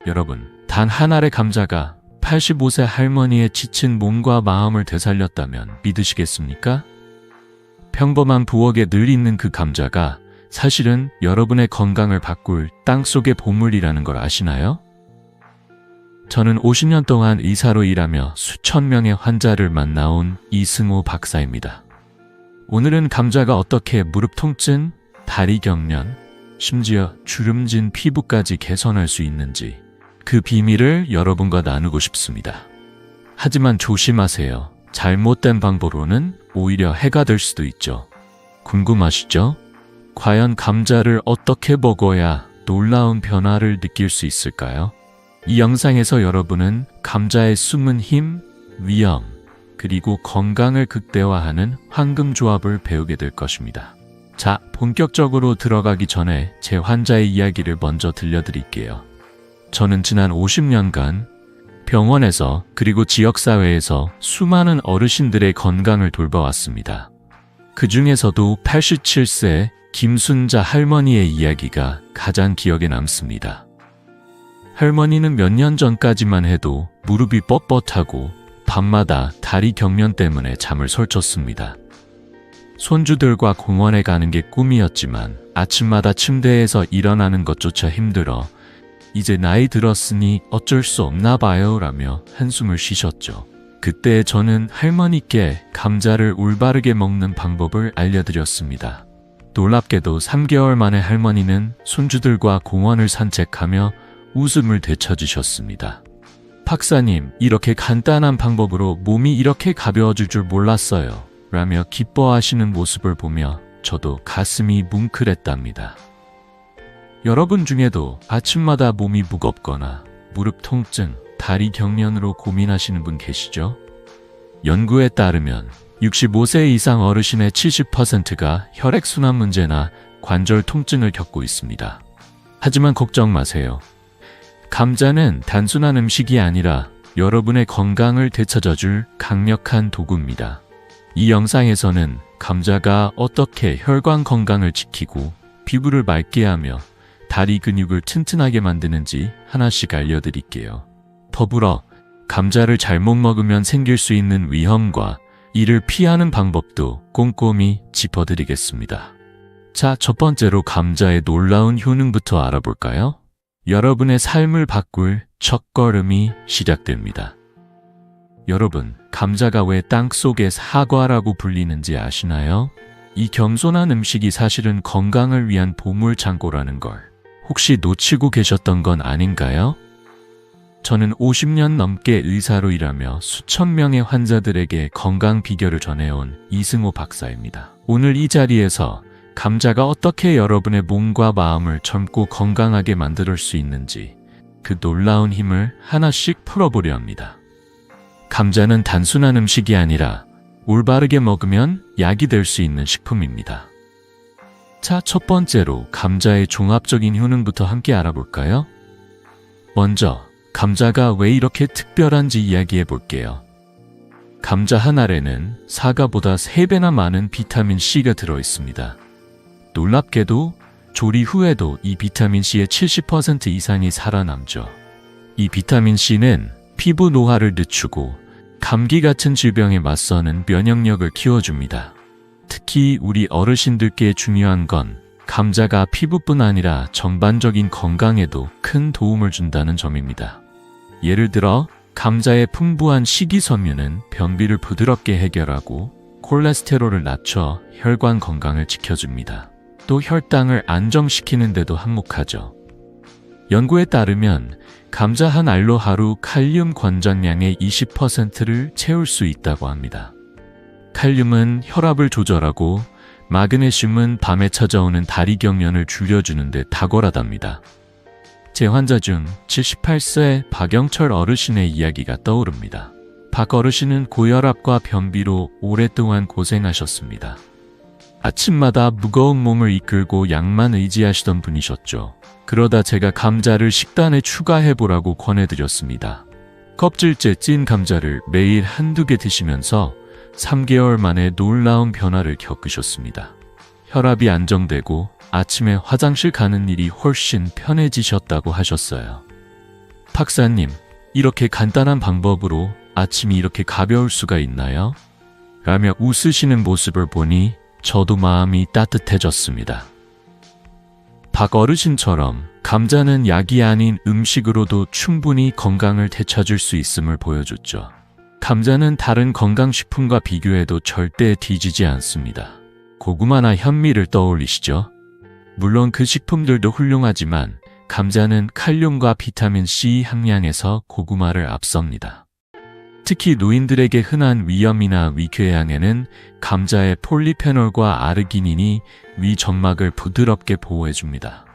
여러분, 단 한 알의 감자가 85세 할머니의 지친 몸과 마음을 되살렸다면 믿으시겠습니까? 평범한 부엌에 늘 있는 그 감자가 사실은 여러분의 건강을 바꿀 땅속의 보물이라는 걸 아시나요? 저는 50년 동안 의사로 일하며 수천 명의 환자를 만나온 이승호 박사입니다. 오늘은 감자가 어떻게 무릎 통증, 다리 경련, 심지어 주름진 피부까지 개선할 수 있는지 그 비밀을 여러분과 나누고 싶습니다. 하지만 조심하세요. 잘못된 방법으로는 오히려 해가 될 수도 있죠. 궁금하시죠? 과연 감자를 어떻게 먹어야 놀라운 변화를 느낄 수 있을까요? 이 영상에서 여러분은 감자의 숨은 힘, 위험, 그리고 건강을 극대화하는 황금 조합을 배우게 될 것입니다. 자, 본격적으로 들어가기 전에 제 환자의 이야기를 먼저 들려드릴게요. 저는 지난 50년간 병원에서 그리고 지역사회에서 수많은 어르신들의 건강을 돌봐왔습니다. 그 중에서도 87세 김순자 할머니의 이야기가 가장 기억에 남습니다. 할머니는 몇 년 전까지만 해도 무릎이 뻣뻣하고 밤마다 다리 경련 때문에 잠을 설쳤습니다. 손주들과 공원에 가는 게 꿈이었지만 아침마다 침대에서 일어나는 것조차 힘들어 이제 나이 들었으니 어쩔 수 없나 봐요 라며 한숨을 쉬셨죠. 그때 저는 할머니께 감자를 올바르게 먹는 방법을 알려드렸습니다. 놀랍게도 3개월 만에 할머니는 손주들과 공원을 산책하며 웃음을 되찾으셨습니다. 박사님, 이렇게 간단한 방법으로 몸이 이렇게 가벼워질 줄 몰랐어요 라며 기뻐하시는 모습을 보며 저도 가슴이 뭉클했답니다. 여러분 중에도 아침마다 몸이 무겁거나 무릎 통증, 다리 경련으로 고민하시는 분 계시죠? 연구에 따르면 65세 이상 어르신의 70%가 혈액순환 문제나 관절 통증을 겪고 있습니다. 하지만 걱정 마세요. 감자는 단순한 음식이 아니라 여러분의 건강을 되찾아줄 강력한 도구입니다. 이 영상에서는 감자가 어떻게 혈관 건강을 지키고 피부를 맑게 하며 다리 근육을 튼튼하게 만드는지 하나씩 알려드릴게요. 더불어 감자를 잘못 먹으면 생길 수 있는 위험과 이를 피하는 방법도 꼼꼼히 짚어드리겠습니다. 자, 첫 번째로 감자의 놀라운 효능부터 알아볼까요? 여러분의 삶을 바꿀 첫걸음이 시작됩니다. 여러분, 감자가 왜 땅속의 사과라고 불리는지 아시나요? 이 겸손한 음식이 사실은 건강을 위한 보물창고라는 걸 혹시 놓치고 계셨던 건 아닌가요? 저는 50년 넘게 의사로 일하며 수천 명의 환자들에게 건강 비결을 전해온 이승호 박사입니다. 오늘 이 자리에서 감자가 어떻게 여러분의 몸과 마음을 젊고 건강하게 만들 수 있는지 그 놀라운 힘을 하나씩 풀어보려 합니다. 감자는 단순한 음식이 아니라 올바르게 먹으면 약이 될 수 있는 식품입니다. 자, 첫 번째로 감자의 종합적인 효능부터 함께 알아볼까요? 먼저 감자가 왜 이렇게 특별한지 이야기해 볼게요. 감자 한 알에는 사과보다 3배나 많은 비타민 C가 들어있습니다. 놀랍게도 조리 후에도 이 비타민 C의 70% 이상이 살아남죠. 이 비타민 C는 피부 노화를 늦추고 감기 같은 질병에 맞서는 면역력을 키워줍니다. 특히 우리 어르신들께 중요한 건 감자가 피부뿐 아니라 전반적인 건강에도 큰 도움을 준다는 점입니다. 예를 들어 감자의 풍부한 식이섬유는 변비를 부드럽게 해결하고 콜레스테롤을 낮춰 혈관 건강을 지켜줍니다. 또 혈당을 안정시키는 데도 한몫하죠. 연구에 따르면 감자 한 알로 하루 칼륨 권장량의 20%를 채울 수 있다고 합니다. 칼륨은 혈압을 조절하고 마그네슘은 밤에 찾아오는 다리 경련을 줄여주는 데 탁월하답니다. 제 환자 중 78세 박영철 어르신의 이야기가 떠오릅니다. 박 어르신은 고혈압과 변비로 오랫동안 고생하셨습니다. 아침마다 무거운 몸을 이끌고 약만 의지하시던 분이셨죠. 그러다 제가 감자를 식단에 추가해보라고 권해드렸습니다. 껍질째 찐 감자를 매일 한두 개 드시면서 3개월 만에 놀라운 변화를 겪으셨습니다. 혈압이 안정되고 아침에 화장실 가는 일이 훨씬 편해지셨다고 하셨어요. 박사님, 이렇게 간단한 방법으로 아침이 이렇게 가벼울 수가 있나요? 라며 웃으시는 모습을 보니 저도 마음이 따뜻해졌습니다. 박 어르신처럼 감자는 약이 아닌 음식으로도 충분히 건강을 되찾을 수 있음을 보여줬죠. 감자는 다른 건강식품과 비교해도 절대 뒤지지 않습니다. 고구마나 현미를 떠올리시죠? 물론 그 식품들도 훌륭하지만 감자는 칼륨과 비타민C 함량에서 고구마를 앞섭니다. 특히 노인들에게 흔한 위염이나 위궤양에는 감자의 폴리페놀과 아르기닌이 위 점막을 부드럽게 보호해줍니다.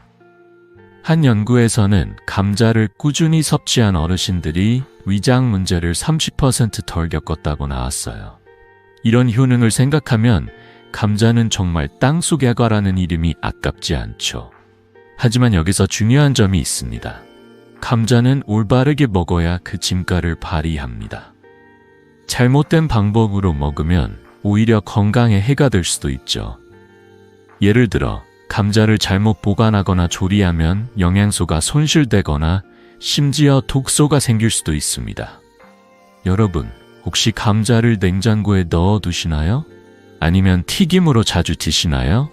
한 연구에서는 감자를 꾸준히 섭취한 어르신들이 위장 문제를 30% 덜 겪었다고 나왔어요. 이런 효능을 생각하면 감자는 정말 땅속 야과라는 이름이 아깝지 않죠. 하지만 여기서 중요한 점이 있습니다. 감자는 올바르게 먹어야 그 진가를 발휘합니다. 잘못된 방법으로 먹으면 오히려 건강에 해가 될 수도 있죠. 예를 들어 감자를 잘못 보관하거나 조리하면 영양소가 손실되거나 심지어 독소가 생길 수도 있습니다. 여러분, 혹시 감자를 냉장고에 넣어 두시나요? 아니면 튀김으로 자주 드시나요?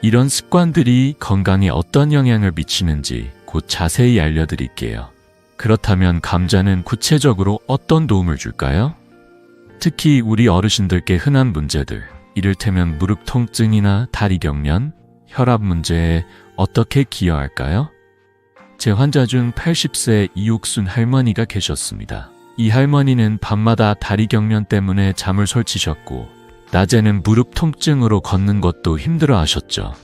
이런 습관들이 건강에 어떤 영향을 미치는지 곧 자세히 알려드릴게요. 그렇다면 감자는 구체적으로 어떤 도움을 줄까요? 특히 우리 어르신들께 흔한 문제들, 이를테면 무릎 통증이나 다리 경련, 혈압 문제에 어떻게 기여할까요? 제 환자 중 80세 이옥순 할머니가 계셨습니다. 이 할머니는 밤마다 다리 경련 때문에 잠을 설치셨고 낮에는 무릎 통증으로 걷는 것도 힘들어 하셨죠.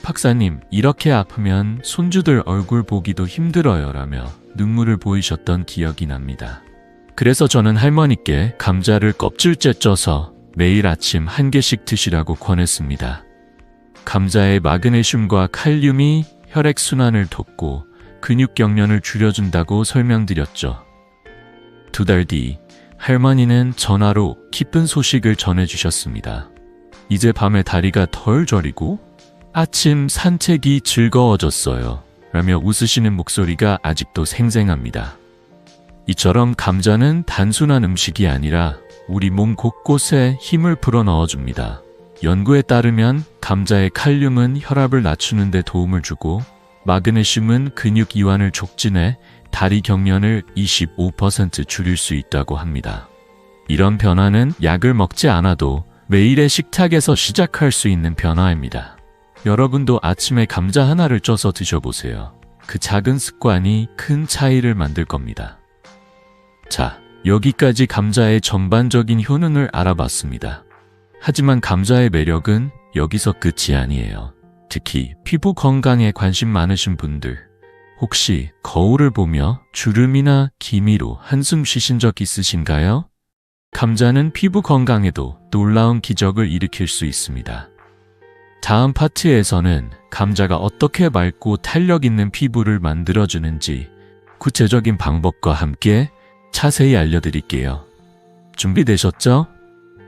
박사님, 이렇게 아프면 손주들 얼굴 보기도 힘들어요 라며 눈물을 보이셨던 기억이 납니다. 그래서 저는 할머니께 감자를 껍질째 쪄서 매일 아침 1개씩 드시라고 권했습니다. 감자의 마그네슘과 칼륨이 혈액순환을 돕고 근육 경련을 줄여준다고 설명드렸죠. 2달 뒤 할머니는 전화로 기쁜 소식을 전해주셨습니다. 이제 밤에 다리가 덜 저리고 아침 산책이 즐거워졌어요 라며 웃으시는 목소리가 아직도 생생합니다. 이처럼 감자는 단순한 음식이 아니라 우리 몸 곳곳에 힘을 불어넣어줍니다. 연구에 따르면 감자의 칼륨은 혈압을 낮추는 데 도움을 주고 마그네슘은 근육 이완을 촉진해 다리 경련을 25% 줄일 수 있다고 합니다. 이런 변화는 약을 먹지 않아도 매일의 식탁에서 시작할 수 있는 변화입니다. 여러분도 아침에 감자 하나를 쪄서 드셔보세요. 그 작은 습관이 큰 차이를 만들 겁니다. 자, 여기까지 감자의 전반적인 효능을 알아봤습니다. 하지만 감자의 매력은 여기서 끝이 아니에요. 특히 피부 건강에 관심 많으신 분들, 혹시 거울을 보며 주름이나 기미로 한숨 쉬신 적 있으신가요? 감자는 피부 건강에도 놀라운 기적을 일으킬 수 있습니다. 다음 파트에서는 감자가 어떻게 맑고 탄력 있는 피부를 만들어주는지 구체적인 방법과 함께 자세히 알려드릴게요. 준비되셨죠?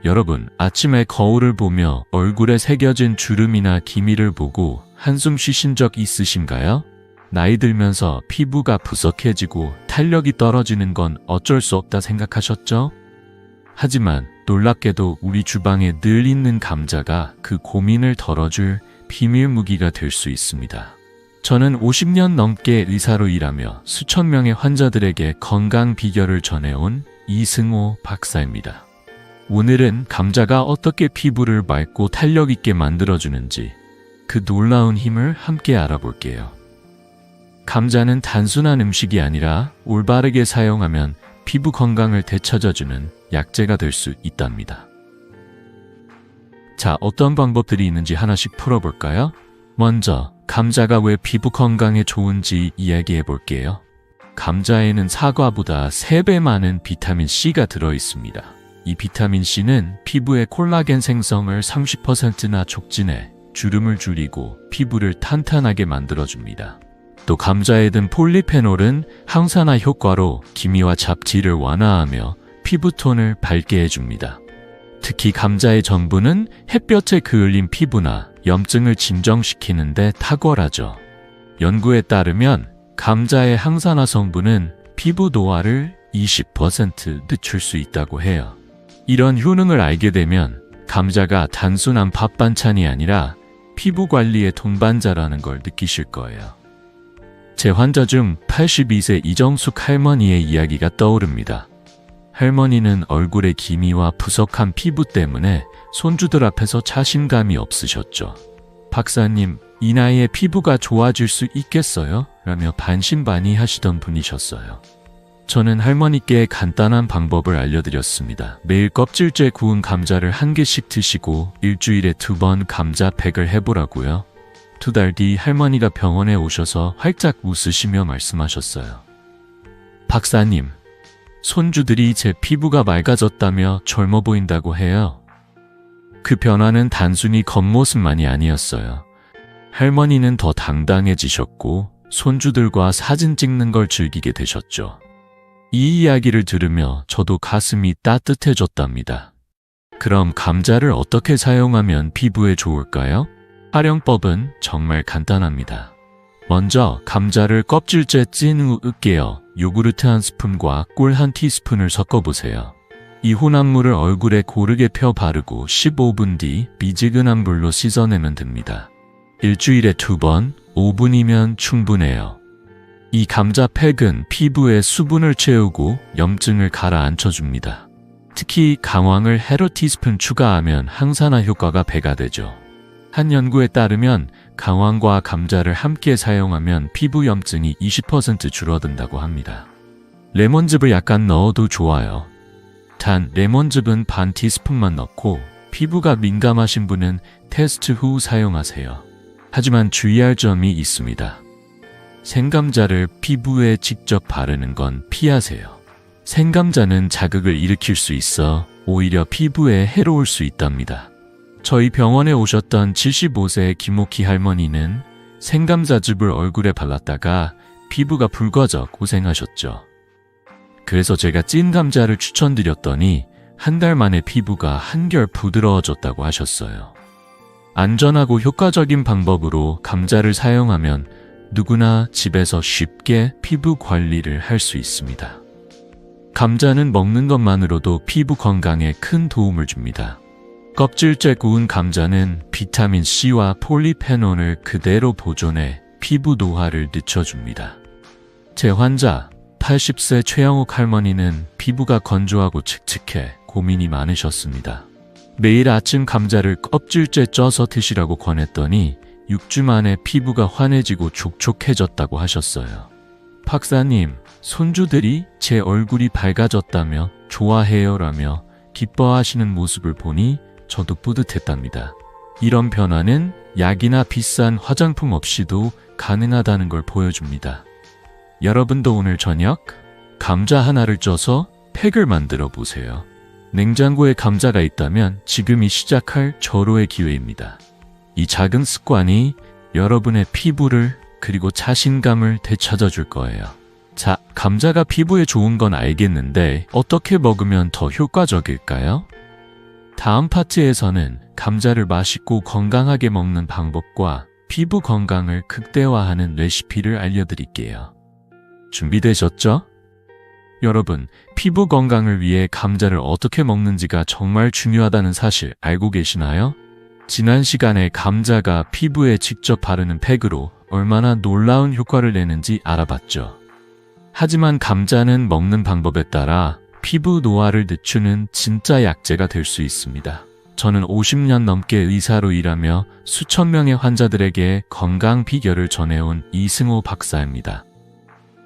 여러분, 아침에 거울을 보며 얼굴에 새겨진 주름이나 기미를 보고 한숨 쉬신 적 있으신가요? 나이 들면서 피부가 부석해지고 탄력이 떨어지는 건 어쩔 수 없다 생각하셨죠? 하지만 놀랍게도 우리 주방에 늘 있는 감자가 그 고민을 덜어줄 비밀 무기가 될 수 있습니다. 저는 50년 넘게 의사로 일하며 수천 명의 환자들에게 건강 비결을 전해온 이승호 박사입니다. 오늘은 감자가 어떻게 피부를 맑고 탄력 있게 만들어주는지 그 놀라운 힘을 함께 알아볼게요. 감자는 단순한 음식이 아니라 올바르게 사용하면 피부 건강을 되찾아주는 약재가 될 수 있답니다. 자, 어떤 방법들이 있는지 하나씩 풀어볼까요? 먼저 감자가 왜 피부 건강에 좋은지 이야기해 볼게요. 감자에는 사과보다 3배 많은 비타민 C가 들어있습니다. 이 비타민 C는 피부의 콜라겐 생성을 30%나 촉진해 주름을 줄이고 피부를 탄탄하게 만들어줍니다. 또 감자에 든 폴리페놀은 항산화 효과로 기미와 잡티를 완화하며 피부톤을 밝게 해줍니다. 특히 감자의 전분은 햇볕에 그을린 피부나 염증을 진정시키는 데 탁월하죠. 연구에 따르면 감자의 항산화 성분은 피부 노화를 20% 늦출 수 있다고 해요. 이런 효능을 알게 되면 감자가 단순한 밥 반찬이 아니라 피부 관리의 동반자라는 걸 느끼실 거예요. 제 환자 중 82세 이정숙 할머니의 이야기가 떠오릅니다. 할머니는 얼굴의 기미와 부석한 피부 때문에 손주들 앞에서 자신감이 없으셨죠. 박사님, 이 나이에 피부가 좋아질 수 있겠어요? 라며 반신반의하시던 분이셨어요. 저는 할머니께 간단한 방법을 알려드렸습니다. 매일 껍질째 구운 감자를 1개씩 드시고 일주일에 2번 감자팩을 해보라고요. 2달 뒤 할머니가 병원에 오셔서 활짝 웃으시며 말씀하셨어요. 박사님, 손주들이 제 피부가 맑아졌다며 젊어 보인다고 해요. 그 변화는 단순히 겉모습만이 아니었어요. 할머니는 더 당당해지셨고 손주들과 사진 찍는 걸 즐기게 되셨죠. 이 이야기를 들으며 저도 가슴이 따뜻해졌답니다. 그럼 감자를 어떻게 사용하면 피부에 좋을까요? 활용법은 정말 간단합니다. 먼저 감자를 껍질째 찐 후 으깨어 요구르트 1스푼과 꿀 1티스푼을 섞어보세요. 이 혼합물을 얼굴에 고르게 펴 바르고 15분 뒤 미지근한 물로 씻어내면 됩니다. 일주일에 2번, 5분이면 충분해요. 이 감자팩은 피부에 수분을 채우고 염증을 가라앉혀줍니다. 특히 강황을 헤러 티스푼 추가하면 항산화 효과가 배가 되죠. 한 연구에 따르면 강황과 감자를 함께 사용하면 피부 염증이 20% 줄어든다고 합니다. 레몬즙을 약간 넣어도 좋아요. 단 레몬즙은 반 티스푼만 넣고 피부가 민감하신 분은 테스트 후 사용하세요. 하지만 주의할 점이 있습니다. 생감자를 피부에 직접 바르는 건 피하세요. 생감자는 자극을 일으킬 수 있어 오히려 피부에 해로울 수 있답니다. 저희 병원에 오셨던 75세 김옥희 할머니는 생감자즙을 얼굴에 발랐다가 피부가 붉어져 고생하셨죠. 그래서 제가 찐 감자를 추천드렸더니 한 달 만에 피부가 한결 부드러워졌다고 하셨어요. 안전하고 효과적인 방법으로 감자를 사용하면 누구나 집에서 쉽게 피부 관리를 할 수 있습니다. 감자는 먹는 것만으로도 피부 건강에 큰 도움을 줍니다. 껍질째 구운 감자는 비타민C와 폴리페놀을 그대로 보존해 피부 노화를 늦춰줍니다. 제 환자 80세 최영옥 할머니는 피부가 건조하고 칙칙해 고민이 많으셨습니다. 매일 아침 감자를 껍질째 쪄서 드시라고 권했더니 6주 만에 피부가 환해지고 촉촉해졌다고 하셨어요. 박사님, 손주들이 제 얼굴이 밝아졌다며 좋아해요라며 기뻐하시는 모습을 보니 저도 뿌듯했답니다. 이런 변화는 약이나 비싼 화장품 없이도 가능하다는 걸 보여줍니다. 여러분도 오늘 저녁 감자 하나를 쪄서 팩을 만들어 보세요. 냉장고에 감자가 있다면 지금이 시작할 절호의 기회입니다. 이 작은 습관이 여러분의 피부를 그리고 자신감을 되찾아줄 거예요. 자, 감자가 피부에 좋은 건 알겠는데 어떻게 먹으면 더 효과적일까요? 다음 파트에서는 감자를 맛있고 건강하게 먹는 방법과 피부 건강을 극대화하는 레시피를 알려드릴게요. 준비되셨죠? 여러분, 피부 건강을 위해 감자를 어떻게 먹는지가 정말 중요하다는 사실 알고 계시나요? 지난 시간에 감자가 피부에 직접 바르는 팩으로 얼마나 놀라운 효과를 내는지 알아봤죠. 하지만 감자는 먹는 방법에 따라 피부 노화를 늦추는 진짜 약재가 될 수 있습니다. 저는 50년 넘게 의사로 일하며 수천 명의 환자들에게 건강 비결을 전해온 이승호 박사입니다.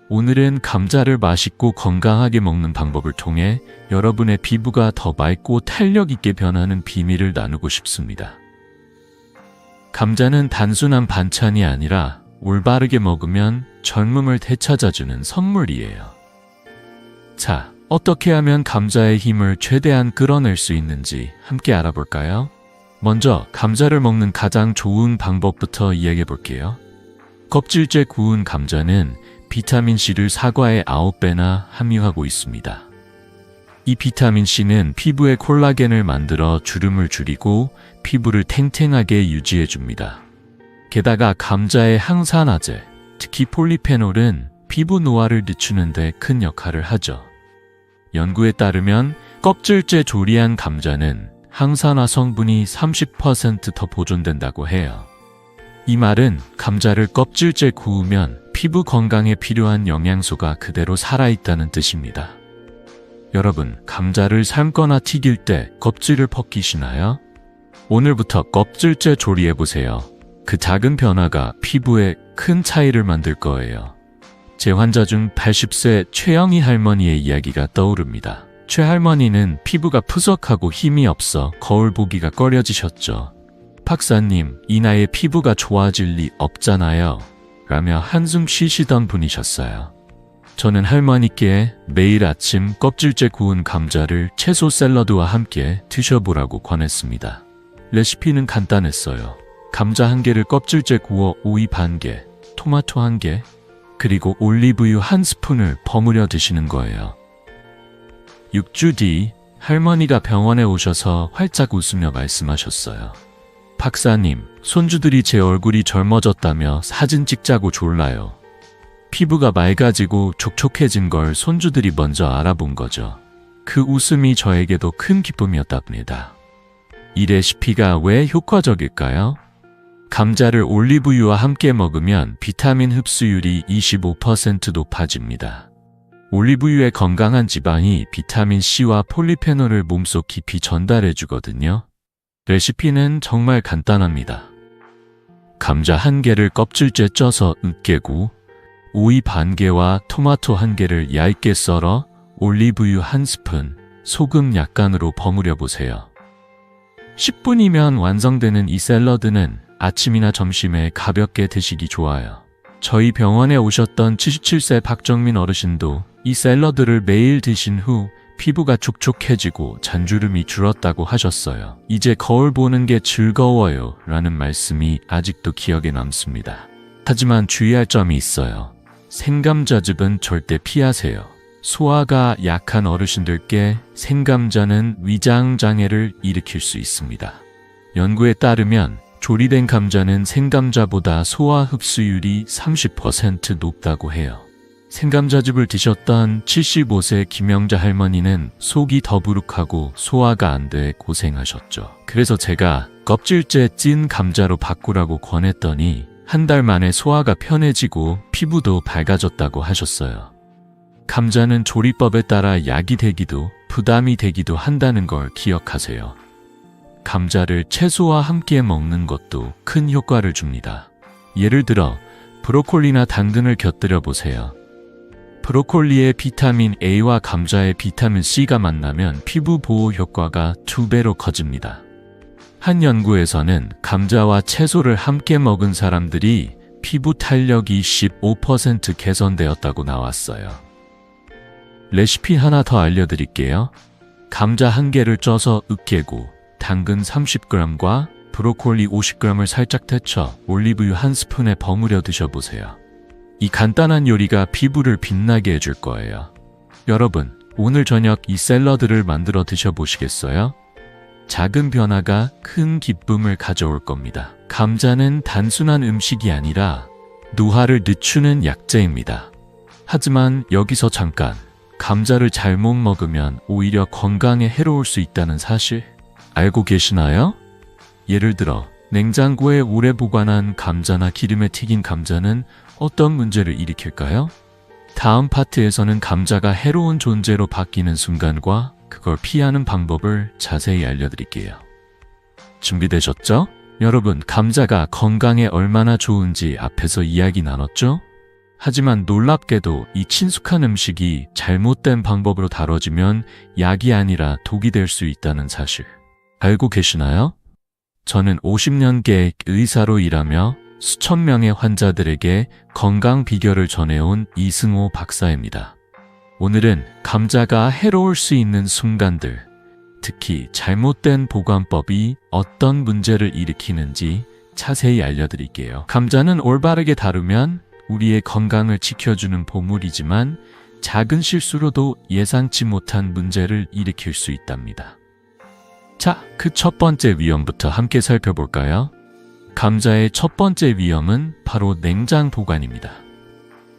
오늘은 감자를 맛있고 건강하게 먹는 방법을 통해 여러분의 피부가 더 맑고 탄력 있게 변하는 비밀을 나누고 싶습니다. 감자는 단순한 반찬이 아니라 올바르게 먹으면 젊음을 되찾아주는 선물이에요. 자, 어떻게 하면 감자의 힘을 최대한 끌어낼 수 있는지 함께 알아볼까요? 먼저 감자를 먹는 가장 좋은 방법부터 이야기해 볼게요. 껍질째 구운 감자는 비타민C를 사과의 9배나 함유하고 있습니다. 이 비타민C는 피부에 콜라겐을 만들어 주름을 줄이고 피부를 탱탱하게 유지해 줍니다. 게다가 감자의 항산화제, 특히 폴리페놀은 피부 노화를 늦추는 데 큰 역할을 하죠. 연구에 따르면 껍질째 조리한 감자는 항산화 성분이 30% 더 보존된다고 해요. 이 말은 감자를 껍질째 구우면 피부 건강에 필요한 영양소가 그대로 살아있다는 뜻입니다. 여러분, 감자를 삶거나 튀길 때 껍질을 벗기시나요? 오늘부터 껍질째 조리해보세요. 그 작은 변화가 피부에 큰 차이를 만들 거예요. 제 환자 중 80세 최영희 할머니의 이야기가 떠오릅니다. 최 할머니는 피부가 푸석하고 힘이 없어 거울 보기가 꺼려지셨죠. 박사님, 이 나이에 피부가 좋아질 리 없잖아요. 라며 한숨 쉬시던 분이셨어요. 저는 할머니께 매일 아침 껍질째 구운 감자를 채소 샐러드와 함께 드셔보라고 권했습니다. 레시피는 간단했어요. 감자 1개를 껍질째 구워 오이 반 개, 토마토 1개, 그리고 올리브유 1스푼을 버무려 드시는 거예요. 6주 뒤 할머니가 병원에 오셔서 활짝 웃으며 말씀하셨어요. 박사님, 손주들이 제 얼굴이 젊어졌다며 사진 찍자고 졸라요. 피부가 맑아지고 촉촉해진 걸 손주들이 먼저 알아본 거죠. 그 웃음이 저에게도 큰 기쁨이었답니다. 이 레시피가 왜 효과적일까요? 감자를 올리브유와 함께 먹으면 비타민 흡수율이 25% 높아집니다. 올리브유의 건강한 지방이 비타민 C와 폴리페놀을 몸속 깊이 전달해 주거든요. 레시피는 정말 간단합니다. 감자 1개를 껍질째 쪄서 으깨고 오이 반 개와 토마토 1개를 얇게 썰어 올리브유 1스푼, 소금 약간으로 버무려 보세요. 10분이면 완성되는 이 샐러드는 아침이나 점심에 가볍게 드시기 좋아요. 저희 병원에 오셨던 77세 박정민 어르신도 이 샐러드를 매일 드신 후 피부가 촉촉해지고 잔주름이 줄었다고 하셨어요. 이제 거울 보는 게 즐거워요 라는 말씀이 아직도 기억에 남습니다. 하지만 주의할 점이 있어요. 생감자즙은 절대 피하세요. 소화가 약한 어르신들께 생감자는 위장장애를 일으킬 수 있습니다. 연구에 따르면 조리된 감자는 생감자보다 소화 흡수율이 30% 높다고 해요. 생감자즙을 드셨던 75세 김영자 할머니는 속이 더부룩하고 소화가 안 돼 고생하셨죠. 그래서 제가 껍질째 찐 감자로 바꾸라고 권했더니 1달 만에 소화가 편해지고 피부도 밝아졌다고 하셨어요. 감자는 조리법에 따라 약이 되기도 부담이 되기도 한다는 걸 기억하세요. 감자를 채소와 함께 먹는 것도 큰 효과를 줍니다. 예를 들어 브로콜리나 당근을 곁들여 보세요. 브로콜리의 비타민 A와 감자의 비타민 C가 만나면 피부 보호 효과가 2배로 커집니다. 한 연구에서는 감자와 채소를 함께 먹은 사람들이 피부 탄력이 15% 개선되었다고 나왔어요. 레시피 하나 더 알려드릴게요. 감자 1개를 쪄서 으깨고 당근 30g과 브로콜리 50g을 살짝 데쳐 올리브유 1스푼에 버무려 드셔보세요. 이 간단한 요리가 피부를 빛나게 해줄 거예요. 여러분, 오늘 저녁 이 샐러드를 만들어 드셔보시겠어요? 작은 변화가 큰 기쁨을 가져올 겁니다. 감자는 단순한 음식이 아니라 노화를 늦추는 약재입니다. 하지만 여기서 잠깐, 감자를 잘못 먹으면 오히려 건강에 해로울 수 있다는 사실 알고 계시나요? 예를 들어 냉장고에 오래 보관한 감자나 기름에 튀긴 감자는 어떤 문제를 일으킬까요? 다음 파트에서는 감자가 해로운 존재로 바뀌는 순간과 그걸 피하는 방법을 자세히 알려드릴게요. 준비되셨죠? 여러분, 감자가 건강에 얼마나 좋은지 앞에서 이야기 나눴죠? 하지만 놀랍게도 이 친숙한 음식이 잘못된 방법으로 다뤄지면 약이 아니라 독이 될 수 있다는 사실 알고 계시나요? 저는 50년째 의사로 일하며 수천 명의 환자들에게 건강 비결을 전해온 이승호 박사입니다. 오늘은 감자가 해로울 수 있는 순간들, 특히 잘못된 보관법이 어떤 문제를 일으키는지 자세히 알려드릴게요. 감자는 올바르게 다루면 우리의 건강을 지켜주는 보물이지만 작은 실수로도 예상치 못한 문제를 일으킬 수 있답니다. 자, 그 첫 번째 위험부터 함께 살펴볼까요? 감자의 첫 번째 위험은 바로 냉장 보관입니다.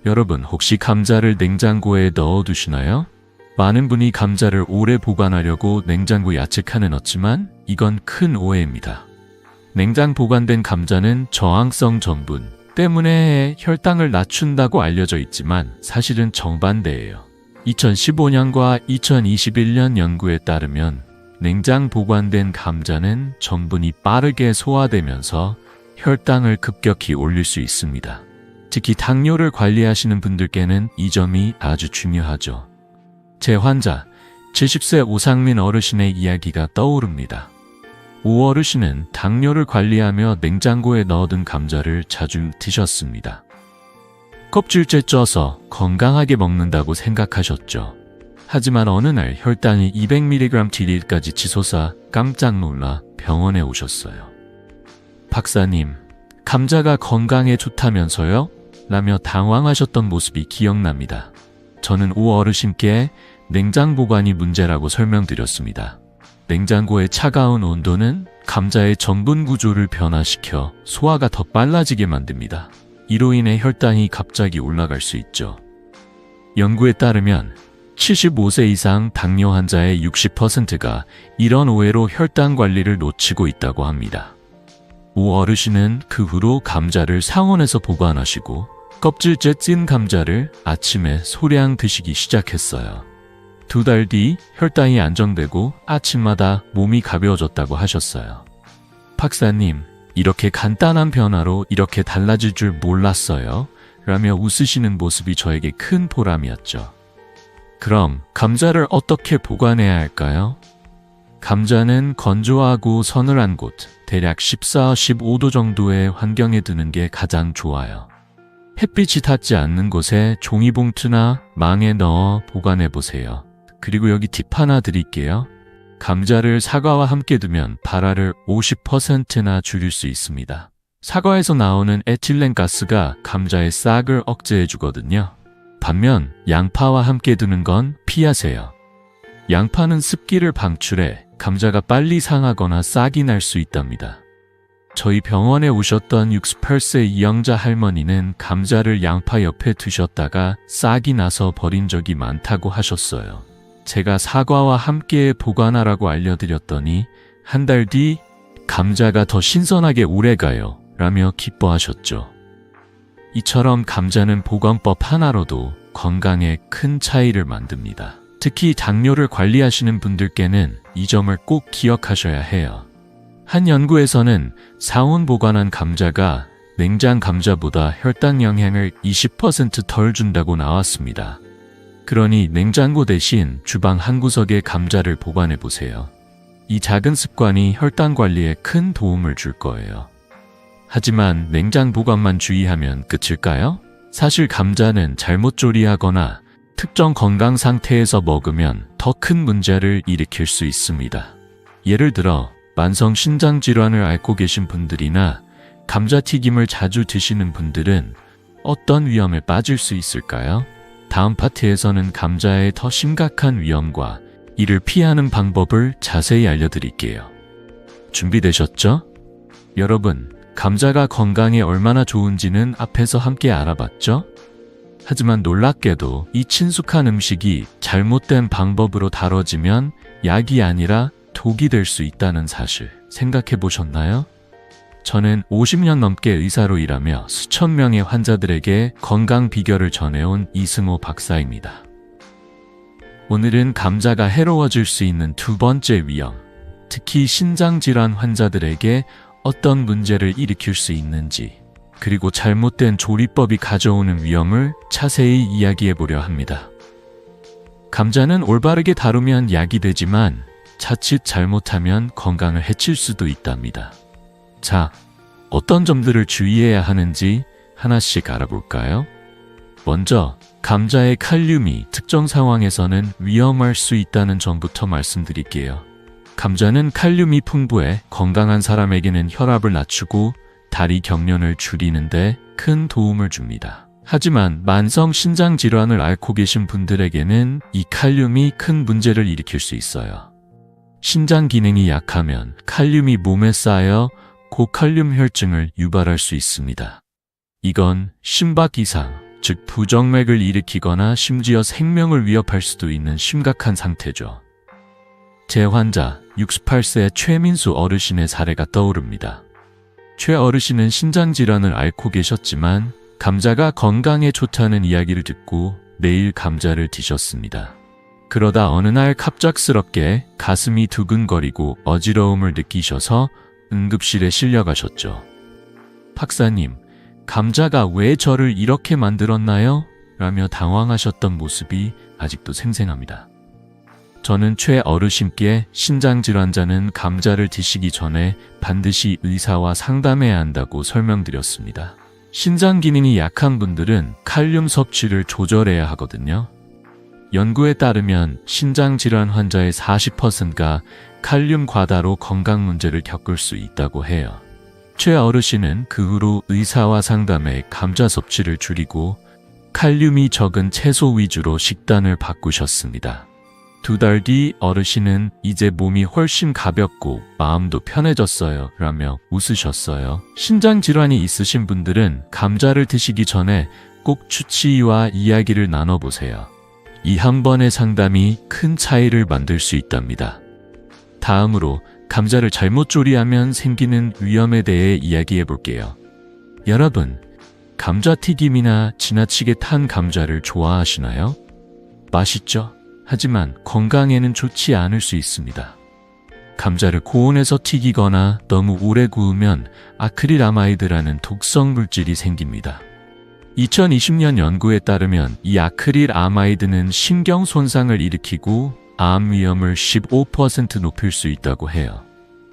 여러분 혹시 감자를 냉장고에 넣어 두시나요? 많은 분이 감자를 오래 보관하려고 냉장고 야채칸에 넣지만 이건 큰 오해입니다. 냉장 보관된 감자는 저항성 전분 때문에 혈당을 낮춘다고 알려져 있지만 사실은 정반대예요. 2015년과 2021년 연구에 따르면 냉장 보관된 감자는 전분이 빠르게 소화되면서 혈당을 급격히 올릴 수 있습니다. 특히 당뇨를 관리하시는 분들께는 이 점이 아주 중요하죠. 제 환자, 70세 오상민 어르신의 이야기가 떠오릅니다. 오 어르신은 당뇨를 관리하며 냉장고에 넣어둔 감자를 자주 드셨습니다. 껍질째 쪄서 건강하게 먹는다고 생각하셨죠. 하지만 어느 날 혈당이 200mg/dl까지 치솟아 깜짝 놀라 병원에 오셨어요. 박사님, 감자가 건강에 좋다면서요? 라며 당황하셨던 모습이 기억납니다. 저는 오 어르신께 냉장 보관이 문제라고 설명드렸습니다. 냉장고의 차가운 온도는 감자의 전분 구조를 변화시켜 소화가 더 빨라지게 만듭니다. 이로 인해 혈당이 갑자기 올라갈 수 있죠. 연구에 따르면 75세 이상 당뇨 환자의 60%가 이런 오해로 혈당 관리를 놓치고 있다고 합니다. 오 어르신은 그 후로 감자를 상온에서 보관하시고 껍질째 찐 감자를 아침에 소량 드시기 시작했어요. 2달 뒤 혈당이 안정되고 아침마다 몸이 가벼워졌다고 하셨어요. 박사님, 이렇게 간단한 변화로 이렇게 달라질 줄 몰랐어요. 라며 웃으시는 모습이 저에게 큰 보람이었죠. 그럼 감자를 어떻게 보관해야 할까요? 감자는 건조하고 서늘한 곳, 대략 14, 15도 정도의 환경에 두는 게 가장 좋아요. 햇빛이 닿지 않는 곳에 종이봉투나 망에 넣어 보관해 보세요. 그리고 여기 팁 하나 드릴게요. 감자를 사과와 함께 두면 발화를 50%나 줄일 수 있습니다. 사과에서 나오는 에틸렌 가스가 감자의 싹을 억제해 주거든요. 반면 양파와 함께 두는 건 피하세요. 양파는 습기를 방출해 감자가 빨리 상하거나 싹이 날 수 있답니다. 저희 병원에 오셨던 68세 이영자 할머니는 감자를 양파 옆에 두셨다가 싹이 나서 버린 적이 많다고 하셨어요. 제가 사과와 함께 보관하라고 알려드렸더니 한 달 뒤 감자가 더 신선하게 오래가요 라며 기뻐하셨죠. 이처럼 감자는 보관법 하나로도 건강에 큰 차이를 만듭니다. 특히 당뇨를 관리하시는 분들께는 이 점을 꼭 기억하셔야 해요. 한 연구에서는 상온 보관한 감자가 냉장 감자보다 혈당 영향을 20% 덜 준다고 나왔습니다. 그러니 냉장고 대신 주방 한 구석에 감자를 보관해 보세요. 이 작은 습관이 혈당 관리에 큰 도움을 줄 거예요. 하지만 냉장 보관만 주의하면 끝일까요? 사실 감자는 잘못 조리하거나 특정 건강 상태에서 먹으면 더 큰 문제를 일으킬 수 있습니다. 예를 들어 만성 신장 질환을 앓고 계신 분들이나 감자튀김을 자주 드시는 분들은 어떤 위험에 빠질 수 있을까요? 다음 파트에서는 감자의 더 심각한 위험과 이를 피하는 방법을 자세히 알려드릴게요. 준비되셨죠? 여러분, 감자가 건강에 얼마나 좋은지는 앞에서 함께 알아봤죠? 하지만 놀랍게도 이 친숙한 음식이 잘못된 방법으로 다뤄지면 약이 아니라 독이 될 수 있다는 사실 생각해 보셨나요? 저는 50년 넘게 의사로 일하며 수천 명의 환자들에게 건강 비결을 전해온 이승호 박사입니다. 오늘은 감자가 해로워질 수 있는 두 번째 위험, 특히 신장질환 환자들에게 어떤 문제를 일으킬 수 있는지, 그리고 잘못된 조리법이 가져오는 위험을 자세히 이야기해 보려 합니다. 감자는 올바르게 다루면 약이 되지만 자칫 잘못하면 건강을 해칠 수도 있답니다. 자, 어떤 점들을 주의해야 하는지 하나씩 알아볼까요? 먼저, 감자의 칼륨이 특정 상황에서는 위험할 수 있다는 점부터 말씀드릴게요. 감자는 칼륨이 풍부해 건강한 사람에게는 혈압을 낮추고 다리 경련을 줄이는데 큰 도움을 줍니다. 하지만 만성 신장 질환을 앓고 계신 분들에게는 이 칼륨이 큰 문제를 일으킬 수 있어요. 신장 기능이 약하면 칼륨이 몸에 쌓여 고칼륨 혈증을 유발할 수 있습니다. 이건 심박 이상, 즉 부정맥을 일으키거나 심지어 생명을 위협할 수도 있는 심각한 상태죠. 제 환자 68세 최민수 어르신의 사례가 떠오릅니다. 최 어르신은 신장질환을 앓고 계셨지만 감자가 건강에 좋다는 이야기를 듣고 매일 감자를 드셨습니다. 그러다 어느 날 갑작스럽게 가슴이 두근거리고 어지러움을 느끼셔서 응급실에 실려가셨죠. 박사님, 감자가 왜 저를 이렇게 만들었나요? 라며 당황하셨던 모습이 아직도 생생합니다. 저는 최 어르신께 신장질환자는 감자를 드시기 전에 반드시 의사와 상담해야 한다고 설명드렸습니다. 신장 기능이 약한 분들은 칼륨 섭취를 조절해야 하거든요. 연구에 따르면 신장질환 환자의 40%가 칼륨 과다로 건강 문제를 겪을 수 있다고 해요. 최 어르신은 그 후로 의사와 상담해 감자 섭취를 줄이고 칼륨이 적은 채소 위주로 식단을 바꾸셨습니다. 2달 뒤 어르신은 이제 몸이 훨씬 가볍고 마음도 편해졌어요 라며 웃으셨어요. 신장질환이 있으신 분들은 감자를 드시기 전에 꼭 주치의와 이야기를 나눠보세요. 이 한 번의 상담이 큰 차이를 만들 수 있답니다. 다음으로 감자를 잘못 조리하면 생기는 위험에 대해 이야기해 볼게요. 여러분, 감자튀김이나 지나치게 탄 감자를 좋아하시나요? 맛있죠? 하지만 건강에는 좋지 않을 수 있습니다. 감자를 고온에서 튀기거나 너무 오래 구우면 아크릴아마이드라는 독성 물질이 생깁니다. 2020년 연구에 따르면 이 아크릴아마이드는 신경 손상을 일으키고 암 위험을 15% 높일 수 있다고 해요.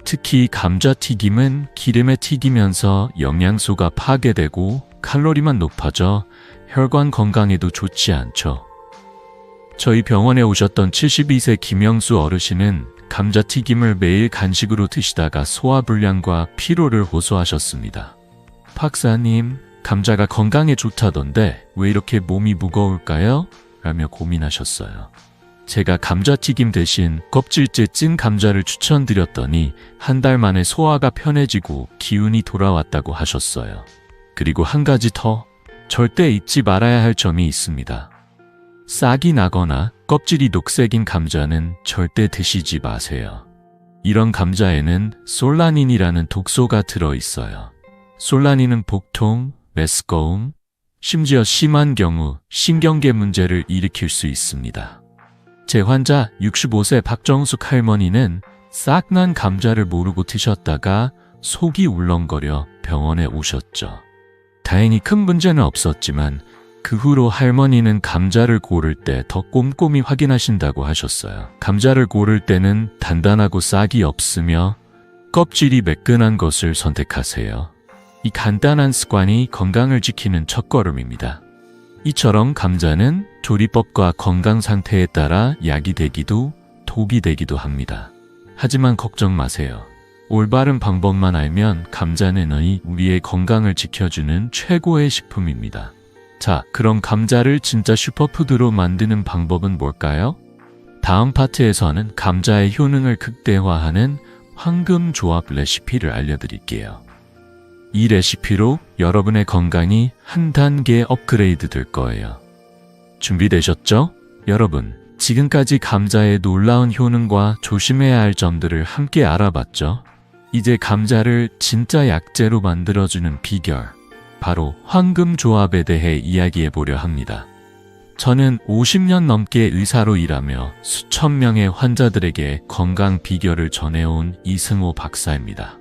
특히 감자튀김은 기름에 튀기면서 영양소가 파괴되고 칼로리만 높아져 혈관 건강에도 좋지 않죠. 저희 병원에 오셨던 72세 김영수 어르신은 감자튀김을 매일 간식으로 드시다가 소화불량과 피로를 호소하셨습니다. 박사님, 감자가 건강에 좋다던데 왜 이렇게 몸이 무거울까요? 라며 고민하셨어요. 제가 감자튀김 대신 껍질째 찐 감자를 추천드렸더니 한 달 만에 소화가 편해지고 기운이 돌아왔다고 하셨어요. 그리고 한 가지 더, 절대 잊지 말아야 할 점이 있습니다. 싹이 나거나 껍질이 녹색인 감자는 절대 드시지 마세요. 이런 감자에는 솔라닌이라는 독소가 들어있어요. 솔라닌은 복통, 메스꺼움, 심지어 심한 경우 신경계 문제를 일으킬 수 있습니다. 제 환자 65세 박정숙 할머니는 싹 난 감자를 모르고 드셨다가 속이 울렁거려 병원에 오셨죠. 다행히 큰 문제는 없었지만 그 후로 할머니는 감자를 고를 때 더 꼼꼼히 확인하신다고 하셨어요. 감자를 고를 때는 단단하고 싹이 없으며 껍질이 매끈한 것을 선택하세요. 이 간단한 습관이 건강을 지키는 첫걸음입니다. 이처럼 감자는 조리법과 건강 상태에 따라 약이 되기도 독이 되기도 합니다. 하지만 걱정 마세요. 올바른 방법만 알면 감자는 우리의 건강을 지켜주는 최고의 식품입니다. 자, 그럼 감자를 진짜 슈퍼푸드로 만드는 방법은 뭘까요? 다음 파트에서는 감자의 효능을 극대화하는 황금조합 레시피를 알려드릴게요. 이 레시피로 여러분의 건강이 한 단계 업그레이드 될 거예요. 준비되셨죠? 여러분, 지금까지 감자의 놀라운 효능과 조심해야 할 점들을 함께 알아봤죠? 이제 감자를 진짜 약재로 만들어주는 비결, 바로 황금조합에 대해 이야기해 보려 합니다. 저는 50년 넘게 의사로 일하며 수천 명의 환자들에게 건강 비결을 전해온 이승호 박사입니다.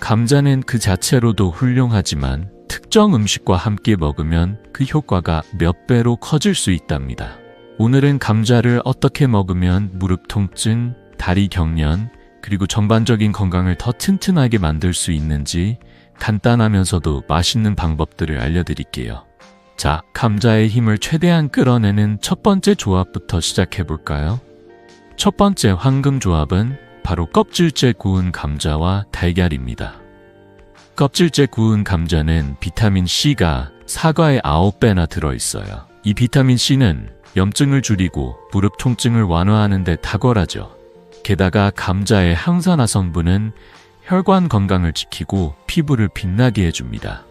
감자는 그 자체로도 훌륭하지만 특정 음식과 함께 먹으면 그 효과가 몇 배로 커질 수 있답니다. 오늘은 감자를 어떻게 먹으면 무릎 통증, 다리 경련, 그리고 전반적인 건강을 더 튼튼하게 만들 수 있는지 간단하면서도 맛있는 방법들을 알려드릴게요. 자, 감자의 힘을 최대한 끌어내는 첫 번째 조합부터 시작해볼까요? 첫 번째 황금조합은 바로 껍질째 구운 감자와 달걀입니다. 껍질째 구운 감자는 비타민C가 사과의 9배나 들어있어요. 이 비타민C는 염증을 줄이고 무릎 통증을 완화하는 데 탁월하죠. 게다가 감자의 항산화 성분은 혈관 건강을 지키고 피부를 빛나게 해줍니다.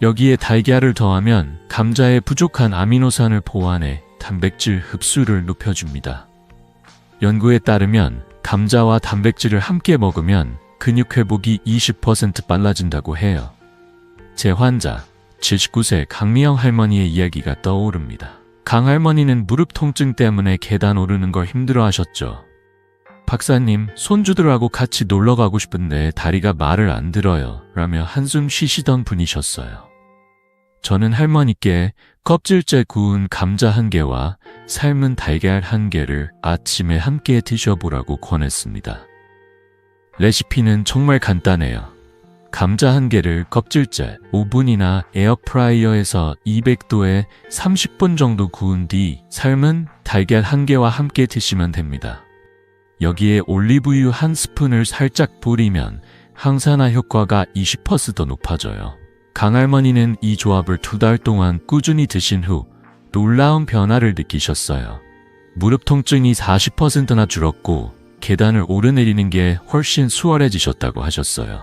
여기에 달걀을 더하면 감자의 부족한 아미노산을 보완해 단백질 흡수를 높여줍니다. 연구에 따르면 감자와 단백질을 함께 먹으면 근육 회복이 20% 빨라진다고 해요. 제 환자, 79세 강미영 할머니의 이야기가 떠오릅니다. 강 할머니는 무릎 통증 때문에 계단 오르는 걸 힘들어 하셨죠. 박사님, 손주들하고 같이 놀러 가고 싶은데 다리가 말을 안 들어요. 라며 한숨 쉬시던 분이셨어요. 저는 할머니께 껍질째 구운 감자 1개와 삶은 달걀 1개를 아침에 함께 드셔보라고 권했습니다. 레시피는 정말 간단해요. 감자 1개를 껍질째 오븐이나 에어프라이어에서 200도에 30분 정도 구운 뒤 삶은 달걀 1개와 함께 드시면 됩니다. 여기에 올리브유 1스푼을 살짝 뿌리면 항산화 효과가 20% 높아져요. 강할머니는 이 조합을 2달 동안 꾸준히 드신 후 놀라운 변화를 느끼셨어요. 무릎 통증이 40%나 줄었고 계단을 오르내리는 게 훨씬 수월해지셨다고 하셨어요.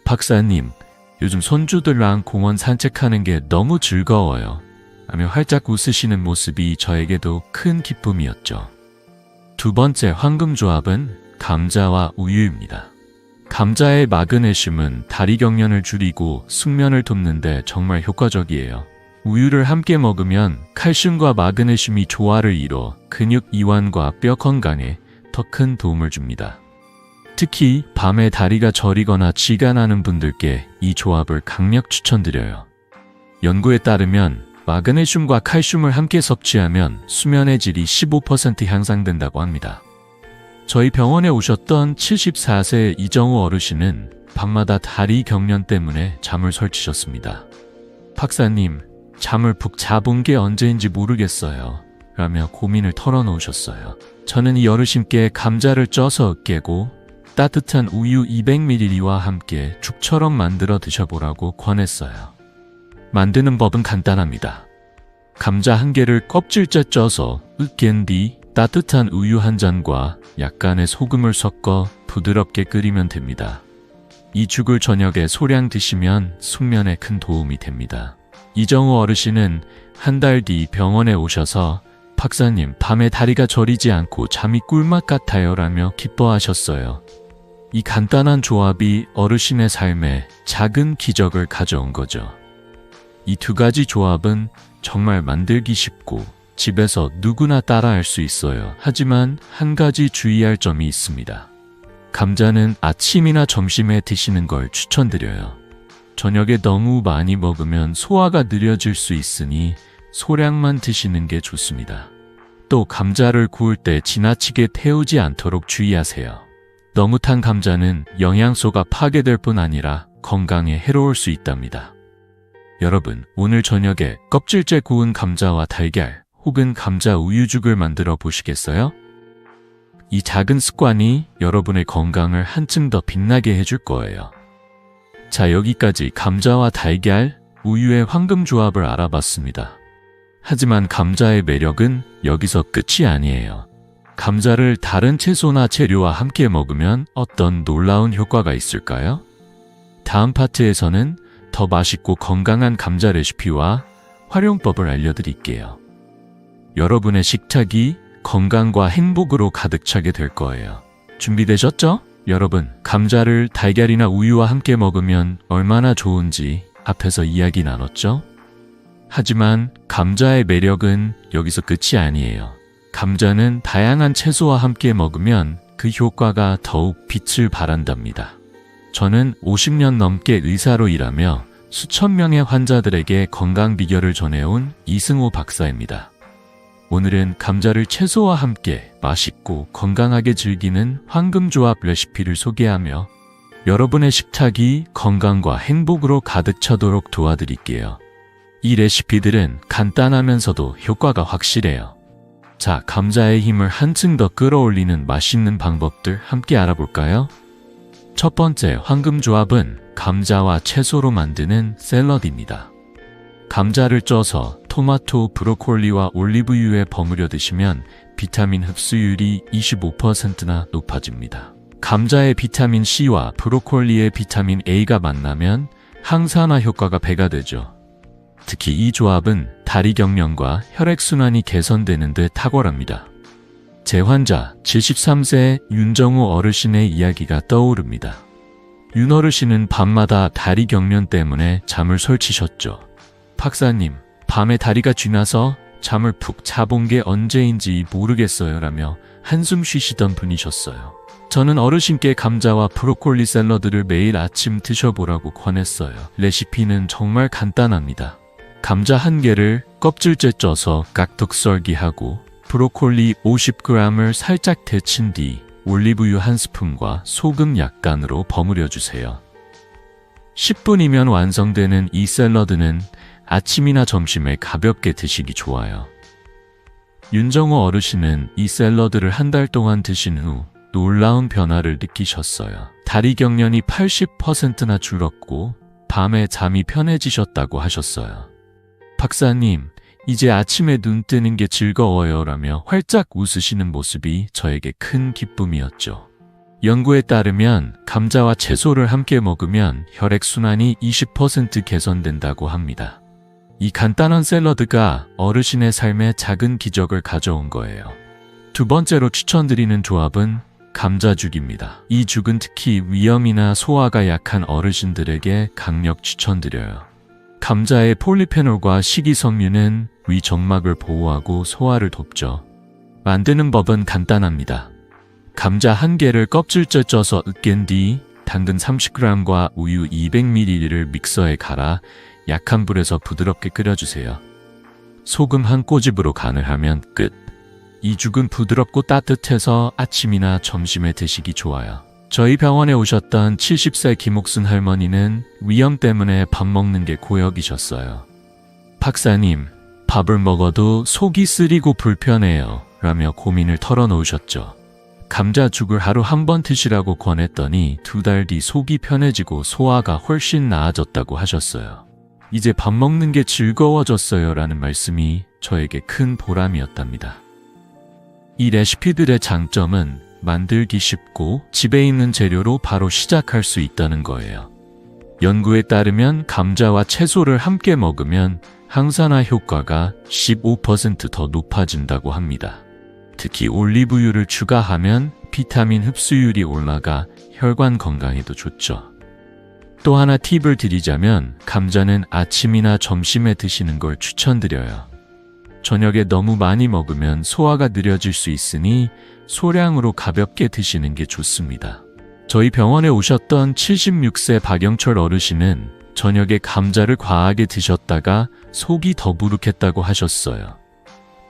박사님, 요즘 손주들랑 공원 산책하는 게 너무 즐거워요. 하며 활짝 웃으시는 모습이 저에게도 큰 기쁨이었죠. 두 번째 황금조합은 감자와 우유입니다. 감자의 마그네슘은 다리 경련을 줄이고 숙면을 돕는데 정말 효과적이에요. 우유를 함께 먹으면 칼슘과 마그네슘이 조화를 이뤄 근육 이완과 뼈 건강에 더 큰 도움을 줍니다. 특히 밤에 다리가 저리거나 쥐가 나는 분들께 이 조합을 강력 추천드려요. 연구에 따르면 마그네슘과 칼슘을 함께 섭취하면 수면의 질이 15% 향상된다고 합니다. 저희 병원에 오셨던 74세 이정우 어르신은 밤마다 다리 경련 때문에 잠을 설치셨습니다. 박사님, 잠을 푹 자본 게 언제인지 모르겠어요. 라며 고민을 털어놓으셨어요. 저는 이 어르신께 감자를 쪄서 깨고 따뜻한 우유 200ml와 함께 죽처럼 만들어 드셔보라고 권했어요. 만드는 법은 간단합니다. 감자 1개를 껍질째 쪄서 으깬 뒤 따뜻한 우유 1잔과 약간의 소금을 섞어 부드럽게 끓이면 됩니다. 이 죽을 저녁에 소량 드시면 숙면에 큰 도움이 됩니다. 이정우 어르신은 1달 뒤 병원에 오셔서 박사님, 밤에 다리가 저리지 않고 잠이 꿀맛 같아요 라며 기뻐하셨어요. 이 간단한 조합이 어르신의 삶에 작은 기적을 가져온 거죠. 이 2가지 조합은 정말 만들기 쉽고 집에서 누구나 따라할 수 있어요. 하지만 한 가지 주의할 점이 있습니다. 감자는 아침이나 점심에 드시는 걸 추천드려요. 저녁에 너무 많이 먹으면 소화가 느려질 수 있으니 소량만 드시는 게 좋습니다. 또 감자를 구울 때 지나치게 태우지 않도록 주의하세요. 너무 탄 감자는 영양소가 파괴될 뿐 아니라 건강에 해로울 수 있답니다. 여러분, 오늘 저녁에 껍질째 구운 감자와 달걀 혹은 감자 우유죽을 만들어 보시겠어요? 이 작은 습관이 여러분의 건강을 한층 더 빛나게 해줄 거예요. 자, 여기까지 감자와 달걀, 우유의 황금 조합을 알아봤습니다. 하지만 감자의 매력은 여기서 끝이 아니에요. 감자를 다른 채소나 재료와 함께 먹으면 어떤 놀라운 효과가 있을까요? 다음 파트에서는 더 맛있고 건강한 감자 레시피와 활용법을 알려드릴게요. 여러분의 식탁이 건강과 행복으로 가득 차게 될 거예요. 준비되셨죠? 여러분, 감자를 달걀이나 우유와 함께 먹으면 얼마나 좋은지 앞에서 이야기 나눴죠? 하지만 감자의 매력은 여기서 끝이 아니에요. 감자는 다양한 채소와 함께 먹으면 그 효과가 더욱 빛을 발한답니다. 저는 50년 넘게 의사로 일하며 수천 명의 환자들에게 건강 비결을 전해온 이승호 박사입니다. 오늘은 감자를 채소와 함께 맛있고 건강하게 즐기는 황금조합 레시피를 소개하며 여러분의 식탁이 건강과 행복으로 가득 차도록 도와드릴게요. 이 레시피들은 간단하면서도 효과가 확실해요. 자, 감자의 힘을 한층 더 끌어올리는 맛있는 방법들 함께 알아볼까요? 첫 번째 황금조합은 감자와 채소로 만드는 샐러드입니다. 감자를 쪄서 토마토, 브로콜리와 올리브유에 버무려 드시면 비타민 흡수율이 25%나 높아집니다. 감자의 비타민 C와 브로콜리의 비타민 A가 만나면 항산화 효과가 배가 되죠. 특히 이 조합은 다리 경련과 혈액순환이 개선되는 데 탁월합니다. 제 환자 73세 윤정우 어르신의 이야기가 떠오릅니다. 윤 어르신은 밤마다 다리 경련 때문에 잠을 설치셨죠. 박사님, 밤에 다리가 쥐나서 잠을 푹 자본 게 언제인지 모르겠어요 라며 한숨 쉬시던 분이셨어요. 저는 어르신께 감자와 브로콜리 샐러드를 매일 아침 드셔보라고 권했어요. 레시피는 정말 간단합니다. 감자 1개를 껍질째 쪄서 깍둑 썰기하고 브로콜리 50g을 살짝 데친 뒤 올리브유 1스푼과 소금 약간으로 버무려 주세요. 10분이면 완성되는 이 샐러드는 아침이나 점심에 가볍게 드시기 좋아요. 윤정우 어르신은 이 샐러드를 한 달 동안 드신 후 놀라운 변화를 느끼셨어요. 다리 경련이 80%나 줄었고 밤에 잠이 편해지셨다고 하셨어요. 박사님, 이제 아침에 눈 뜨는 게 즐거워요 라며 활짝 웃으시는 모습이 저에게 큰 기쁨이었죠. 연구에 따르면 감자와 채소를 함께 먹으면 혈액순환이 20% 개선된다고 합니다. 이 간단한 샐러드가 어르신의 삶에 작은 기적을 가져온 거예요. 두 번째로 추천드리는 조합은 감자죽입니다. 이 죽은 특히 위염이나 소화가 약한 어르신들에게 강력 추천드려요. 감자의 폴리페놀과 식이섬유는 위 점막을 보호하고 소화를 돕죠. 만드는 법은 간단합니다. 감자 1개를 껍질째 쪄서 으깬 뒤 당근 30g과 우유 200ml를 믹서에 갈아 약한 불에서 부드럽게 끓여주세요. 소금 1꼬집으로 간을 하면 끝. 이 죽은 부드럽고 따뜻해서 아침이나 점심에 드시기 좋아요. 저희 병원에 오셨던 70세 김옥순 할머니는 위염 때문에 밥 먹는 게 고역이셨어요. 박사님, 밥을 먹어도 속이 쓰리고 불편해요 라며 고민을 털어놓으셨죠. 감자죽을 하루 1번 드시라고 권했더니 2달 뒤 속이 편해지고 소화가 훨씬 나아졌다고 하셨어요. 이제 밥 먹는 게 즐거워졌어요 라는 말씀이 저에게 큰 보람이었답니다. 이 레시피들의 장점은 만들기 쉽고 집에 있는 재료로 바로 시작할 수 있다는 거예요. 연구에 따르면 감자와 채소를 함께 먹으면 항산화 효과가 15% 더 높아진다고 합니다. 특히 올리브유를 추가하면 비타민 흡수율이 올라가 혈관 건강에도 좋죠. 또 하나 팁을 드리자면 감자는 아침이나 점심에 드시는 걸 추천드려요. 저녁에 너무 많이 먹으면 소화가 느려질 수 있으니 소량으로 가볍게 드시는 게 좋습니다. 저희 병원에 오셨던 76세 박영철 어르신은 저녁에 감자를 과하게 드셨다가 속이 더부룩했다고 하셨어요.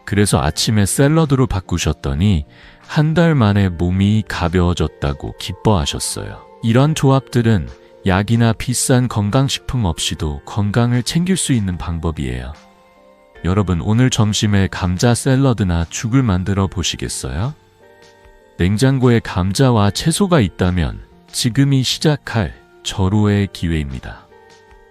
그래서 아침에 샐러드로 바꾸셨더니 한 달 만에 몸이 가벼워졌다고 기뻐하셨어요. 이런 조합들은 약이나 비싼 건강식품 없이도 건강을 챙길 수 있는 방법이에요. 여러분, 오늘 점심에 감자 샐러드나 죽을 만들어 보시겠어요? 냉장고에 감자와 채소가 있다면 지금이 시작할 절호의 기회입니다.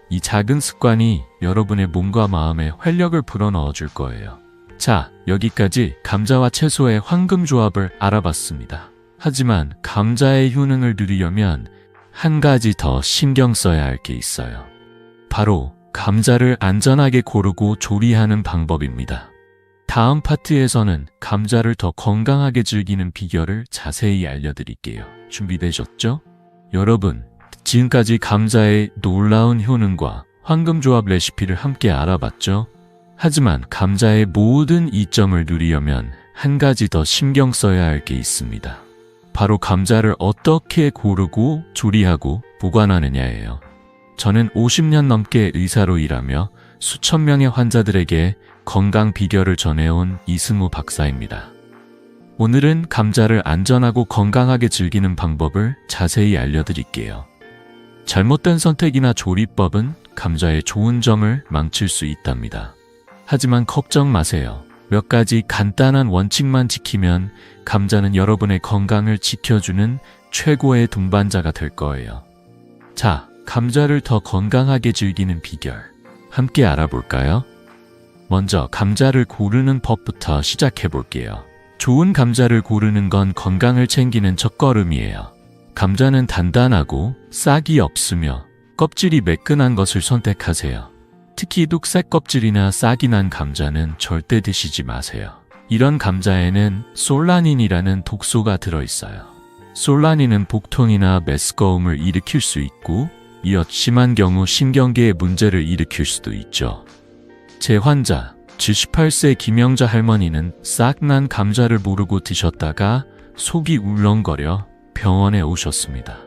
이 작은 습관이 여러분의 몸과 마음에 활력을 불어넣어 줄 거예요. 자, 여기까지 감자와 채소의 황금 조합을 알아봤습니다. 하지만 감자의 효능을 누리려면 한 가지 더 신경 써야 할 게 있어요. 바로 감자를 안전하게 고르고 조리하는 방법입니다. 다음 파트에서는 감자를 더 건강하게 즐기는 비결을 자세히 알려드릴게요. 준비되셨죠? 여러분, 지금까지 감자의 놀라운 효능과 황금조합 레시피를 함께 알아봤죠? 하지만 감자의 모든 이점을 누리려면 한 가지 더 신경 써야 할 게 있습니다. 바로 감자를 어떻게 고르고 조리하고 보관하느냐예요. 저는 50년 넘게 의사로 일하며 수천 명의 환자들에게 건강 비결을 전해온 이승우 박사입니다. 오늘은 감자를 안전하고 건강하게 즐기는 방법을 자세히 알려드릴게요. 잘못된 선택이나 조리법은 감자의 좋은 점을 망칠 수 있답니다. 하지만 걱정 마세요. 몇 가지 간단한 원칙만 지키면 감자는 여러분의 건강을 지켜주는 최고의 동반자가 될 거예요. 자, 감자를 더 건강하게 즐기는 비결 함께 알아볼까요? 먼저 감자를 고르는 법부터 시작해 볼게요. 좋은 감자를 고르는 건 건강을 챙기는 첫걸음이에요. 감자는 단단하고 싹이 없으며 껍질이 매끈한 것을 선택하세요. 특히 녹색 껍질이나 싹이 난 감자는 절대 드시지 마세요. 이런 감자에는 솔라닌이라는 독소가 들어있어요. 솔라닌은 복통이나 메스꺼움을 일으킬 수 있고 이어 심한 경우 신경계에 문제를 일으킬 수도 있죠. 제 환자 78세 김영자 할머니는 싹 난 감자를 모르고 드셨다가 속이 울렁거려 병원에 오셨습니다.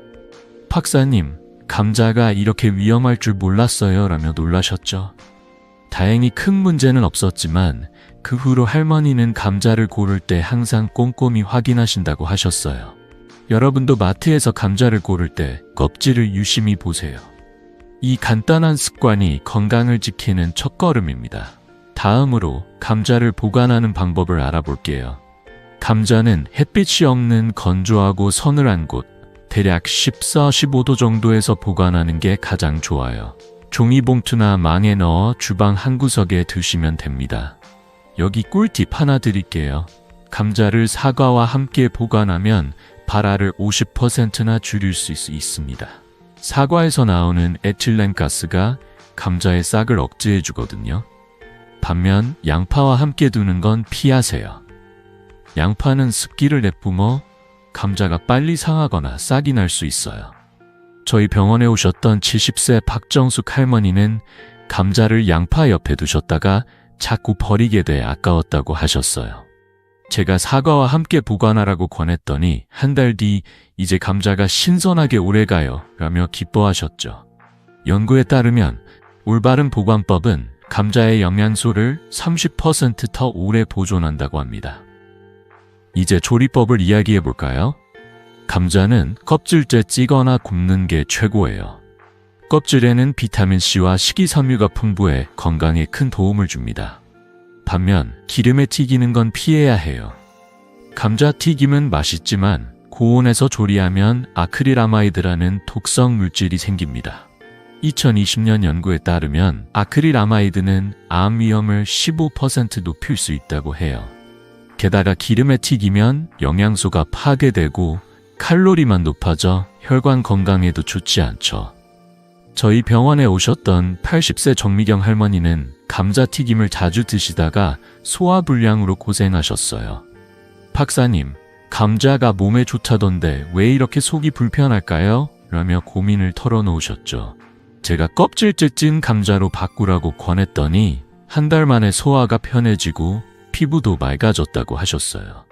박사님, 감자가 이렇게 위험할 줄 몰랐어요 라며 놀라셨죠. 다행히 큰 문제는 없었지만 그 후로 할머니는 감자를 고를 때 항상 꼼꼼히 확인하신다고 하셨어요. 여러분도 마트에서 감자를 고를 때 껍질을 유심히 보세요. 이 간단한 습관이 건강을 지키는 첫걸음입니다. 다음으로 감자를 보관하는 방법을 알아볼게요. 감자는 햇빛이 없는 건조하고 서늘한 곳, 대략 14, 15도 정도에서 보관하는 게 가장 좋아요. 종이봉투나 망에 넣어 주방 한 구석에 두시면 됩니다. 여기 꿀팁 하나 드릴게요. 감자를 사과와 함께 보관하면 발화를 50%나 줄일 수 있습니다. 사과에서 나오는 에틸렌가스가 감자의 싹을 억제해 주거든요. 반면 양파와 함께 두는 건 피하세요. 양파는 습기를 내뿜어 감자가 빨리 상하거나 싹이 날 수 있어요. 저희 병원에 오셨던 70세 박정숙 할머니는 감자를 양파 옆에 두셨다가 자꾸 버리게 돼 아까웠다고 하셨어요. 제가 사과와 함께 보관하라고 권했더니 한 달 뒤 이제 감자가 신선하게 오래가요 라며 기뻐하셨죠. 연구에 따르면 올바른 보관법은 감자의 영양소를 30% 더 오래 보존한다고 합니다. 이제 조리법을 이야기해 볼까요? 감자는 껍질째 찌거나 굽는 게 최고예요. 껍질에는 비타민C와 식이섬유가 풍부해 건강에 큰 도움을 줍니다. 반면 기름에 튀기는 건 피해야 해요. 감자튀김은 맛있지만 고온에서 조리하면 아크릴아마이드라는 독성 물질이 생깁니다. 2020년 연구에 따르면 아크릴아마이드는 암 위험을 15% 높일 수 있다고 해요. 게다가 기름에 튀기면 영양소가 파괴되고 칼로리만 높아져 혈관 건강에도 좋지 않죠. 저희 병원에 오셨던 80세 정미경 할머니는 감자튀김을 자주 드시다가 소화불량으로 고생하셨어요. 박사님, 감자가 몸에 좋다던데 왜 이렇게 속이 불편할까요? 라며 고민을 털어놓으셨죠. 제가 껍질째 찐 감자로 바꾸라고 권했더니 한 달 만에 소화가 편해지고 피부도 맑아졌다고 하셨어요.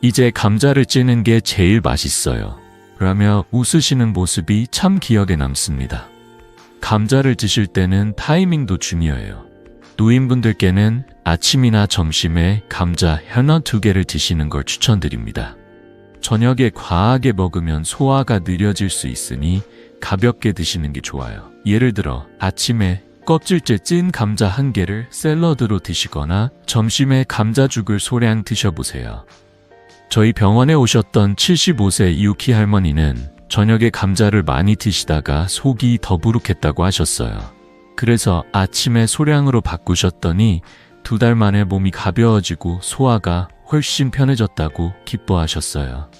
이제 감자를 찌는 게 제일 맛있어요. 라며 웃으시는 모습이 참 기억에 남습니다. 감자를 드실 때는 타이밍도 중요해요. 노인분들께는 아침이나 점심에 감자 현원 2개를 드시는 걸 추천드립니다. 저녁에 과하게 먹으면 소화가 느려질 수 있으니 가볍게 드시는 게 좋아요. 예를 들어 아침에 껍질째 찐 감자 1개를 샐러드로 드시거나 점심에 감자죽을 소량 드셔보세요. 저희 병원에 오셨던 75세 이우키 할머니는 저녁에 감자를 많이 드시다가 속이 더부룩했다고 하셨어요. 그래서 아침에 소량으로 바꾸셨더니 2달 만에 몸이 가벼워지고 소화가 훨씬 편해졌다고 기뻐하셨어요.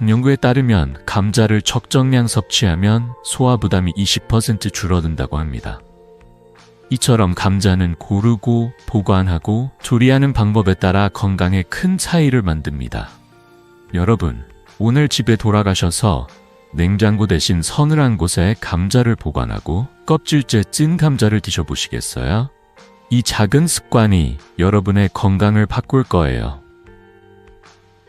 연구에 따르면 감자를 적정량 섭취하면 소화 부담이 20% 줄어든다고 합니다. 이처럼 감자는 고르고 보관하고 조리하는 방법에 따라 건강에 큰 차이를 만듭니다. 여러분, 오늘 집에 돌아가셔서 냉장고 대신 서늘한 곳에 감자를 보관하고 껍질째 찐 감자를 드셔보시겠어요? 이 작은 습관이 여러분의 건강을 바꿀 거예요.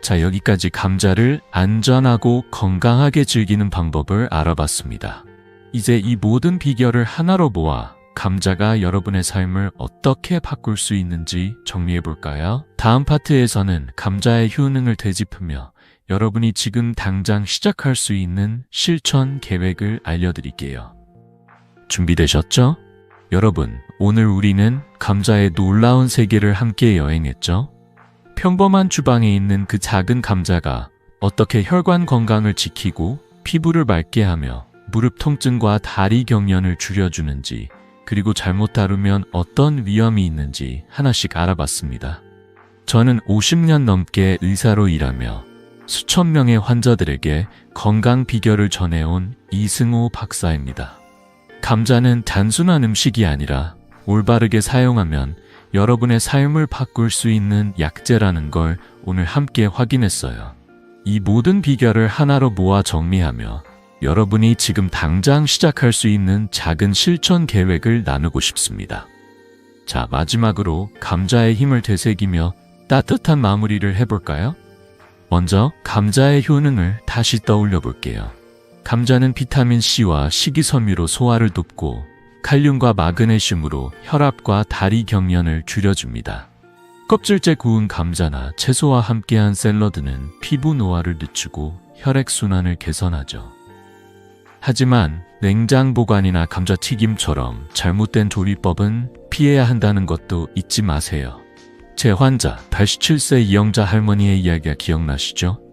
자, 여기까지 감자를 안전하고 건강하게 즐기는 방법을 알아봤습니다. 이제 이 모든 비결을 하나로 모아 감자가 여러분의 삶을 어떻게 바꿀 수 있는지 정리해볼까요? 다음 파트에서는 감자의 효능을 되짚으며 여러분이 지금 당장 시작할 수 있는 실천 계획을 알려드릴게요. 준비되셨죠? 여러분, 오늘 우리는 감자의 놀라운 세계를 함께 여행했죠? 평범한 주방에 있는 그 작은 감자가 어떻게 혈관 건강을 지키고 피부를 맑게 하며 무릎 통증과 다리 경련을 줄여주는지, 그리고 잘못 다루면 어떤 위험이 있는지 하나씩 알아봤습니다. 저는 50년 넘게 의사로 일하며 수천 명의 환자들에게 건강 비결을 전해온 이승호 박사입니다. 감자는 단순한 음식이 아니라 올바르게 사용하면 여러분의 삶을 바꿀 수 있는 약재라는 걸 오늘 함께 확인했어요. 이 모든 비결을 하나로 모아 정리하며 여러분이 지금 당장 시작할 수 있는 작은 실천 계획을 나누고 싶습니다. 자, 마지막으로 감자의 힘을 되새기며 따뜻한 마무리를 해볼까요? 먼저 감자의 효능을 다시 떠올려 볼게요. 감자는 비타민C와 식이섬유로 소화를 돕고 칼륨과 마그네슘으로 혈압과 다리 경련을 줄여줍니다. 껍질째 구운 감자나 채소와 함께한 샐러드는 피부 노화를 늦추고 혈액순환을 개선하죠. 하지만 냉장 보관이나 감자튀김처럼 잘못된 조리법은 피해야 한다는 것도 잊지 마세요. 제 환자 87세 이영자 할머니의 이야기가 기억나시죠?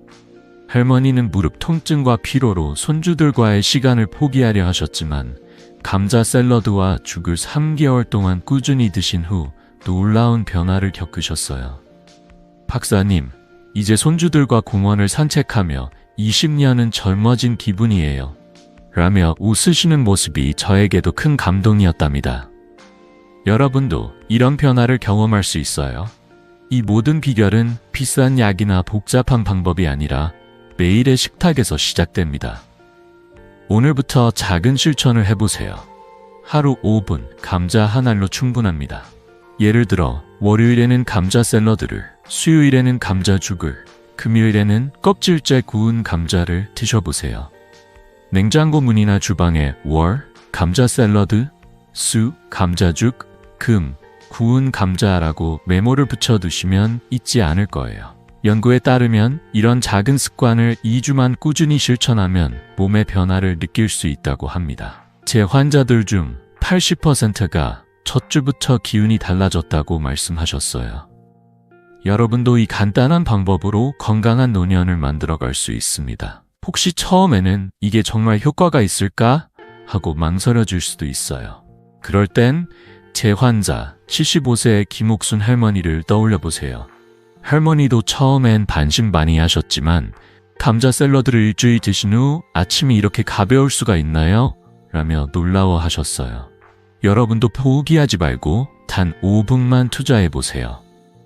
할머니는 무릎 통증과 피로로 손주들과의 시간을 포기하려 하셨지만 감자 샐러드와 죽을 3개월 동안 꾸준히 드신 후 놀라운 변화를 겪으셨어요. 박사님, 이제 손주들과 공원을 산책하며 20년은 젊어진 기분이에요. 라며 웃으시는 모습이 저에게도 큰 감동이었답니다. 여러분도 이런 변화를 경험할 수 있어요. 이 모든 비결은 비싼 약이나 복잡한 방법이 아니라 매일의 식탁에서 시작됩니다. 오늘부터 작은 실천을 해보세요. 하루 5분 감자 한 알로 충분합니다. 예를 들어 월요일에는 감자 샐러드를, 수요일에는 감자죽을, 금요일에는 껍질째 구운 감자를 드셔보세요. 냉장고 문이나 주방에 월, 감자 샐러드, 수, 감자죽, 금, 구운 감자라고 메모를 붙여두시면 잊지 않을 거예요. 연구에 따르면 이런 작은 습관을 2주만 꾸준히 실천하면 몸의 변화를 느낄 수 있다고 합니다. 제 환자들 중 80%가 첫 주부터 기운이 달라졌다고 말씀하셨어요. 여러분도 이 간단한 방법으로 건강한 노년을 만들어갈 수 있습니다. 혹시 처음에는 이게 정말 효과가 있을까? 하고 망설여질 수도 있어요. 그럴 땐 제 환자 75세의 김옥순 할머니를 떠올려 보세요. 할머니도 처음엔 반신반의하셨지만 감자 샐러드를 일주일 드신 후 아침이 이렇게 가벼울 수가 있나요? 라며 놀라워하셨어요. 여러분도 포기하지 말고 단 5분만 투자해 보세요.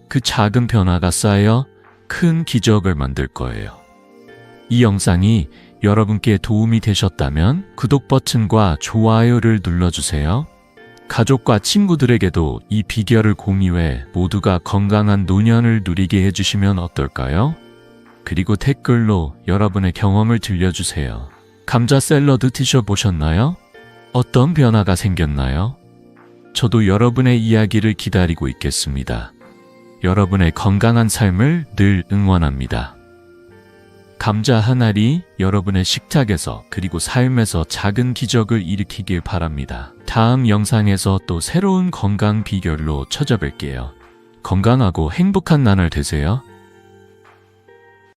그 작은 변화가 쌓여 큰 기적을 만들 거예요. 이 영상이 여러분께 도움이 되셨다면 구독 버튼과 좋아요를 눌러주세요. 가족과 친구들에게도 이 비결을 공유해 모두가 건강한 노년을 누리게 해주시면 어떨까요? 그리고 댓글로 여러분의 경험을 들려주세요. 감자 샐러드 드셔보셨나요? 어떤 변화가 생겼나요? 저도 여러분의 이야기를 기다리고 있겠습니다. 여러분의 건강한 삶을 늘 응원합니다. 감자 한 알이 여러분의 식탁에서 그리고 삶에서 작은 기적을 일으키길 바랍니다. 다음 영상에서 또 새로운 건강 비결로 찾아뵐게요. 건강하고 행복한 나날 되세요.